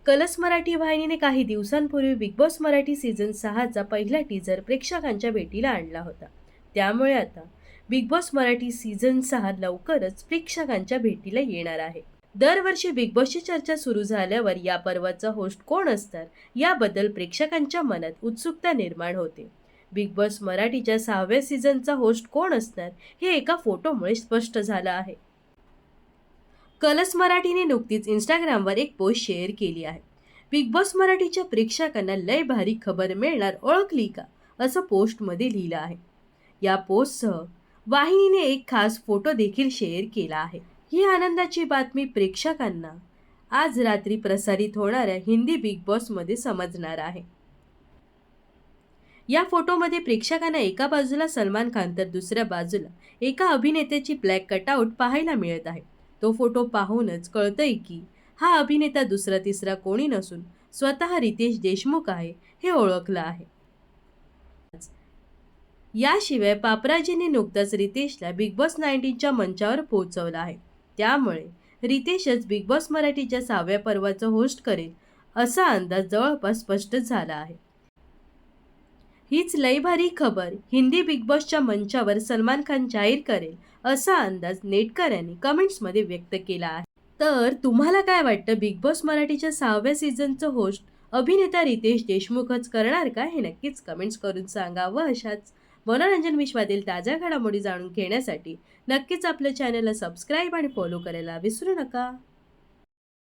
Colours Marathi वाहिनीने काही दिवसांपूर्वी big boss Marathi season 6चा पहिला टीझर प्रेक्षकांच्या भेटीला आणला होता. त्यामुळे आता बिग बॉस मराठी सीझन 6 लवकरच प्रेक्षकांच्या भेटीला येणार आहे. दरवर्षी बिग बॉसची चर्चा सुरू झाल्यावर या पर्वाचा होस्ट कोण असणार याबद्दल प्रेक्षकांच्या मनात उत्सुकता निर्माण होते. बिग बॉस मराठीच्या 6व्या सीझनचा होस्ट कोण असणार हे एका फोटोमुळे स्पष्ट झालं आहे. कलर्स मराठीने नुकतीच इंस्टाग्रामवर एक पोस्ट शेअर केली आहे. बिग बॉस मराठीच्या प्रेक्षकांना लय भारी खबर मिळणार, ओळखली का, असं पोस्टमध्ये लिहिलं आहे. या पोस्टसह वाहिनीने एक खास फोटो देखील शेअर केला आहे. ही आनंदाची बातमी प्रेक्षकांना आज रात्री प्रसारित होणाऱ्या हिंदी बिग बॉसमध्ये समजणार आहे. या फोटोमध्ये प्रेक्षकांना एका बाजूला सलमान खान तर दुसऱ्या बाजूला एका अभिनेत्याची ब्लॅक कटआउट पाहायला मिळत आहे. तो फोटो पाहूनच कळतंय की हा अभिनेता दुसरा तिसरा कोणी नसून स्वतः रितेश देशमुख आहे हे ओळखलं आहे. याशिवाय पापराजीने नुकताच रितेशला बिग बॉस 19च्या मंचावर पोहोचवलं आहे. त्यामुळे रितेशच बिग बॉस मराठीच्या 6व्या पर्वाचं होस्ट करेल असा अंदाज जवळपास स्पष्ट झाला आहे. हीच लय भारी खबर हिंदी बिग बॉसच्या मंचावर सलमान खान जाहीर करेल असा अंदाज नेटकऱ्यांनी कमेंट्समध्ये व्यक्त केला आहे. तर तुम्हाला काय वाटतं, बिग बॉस मराठीच्या 6व्या सीझनचं होस्ट अभिनेता रितेश देशमुखच करणार का? हे नक्कीच कमेंट्स करून सांगा. व अशाच मनोरंजन विश्वातील ताज्या घडामोडी जाणून घेण्यासाठी नक्कीच आपल्या चॅनलला सबस्क्राईब आणि फॉलो करायला विसरू नका.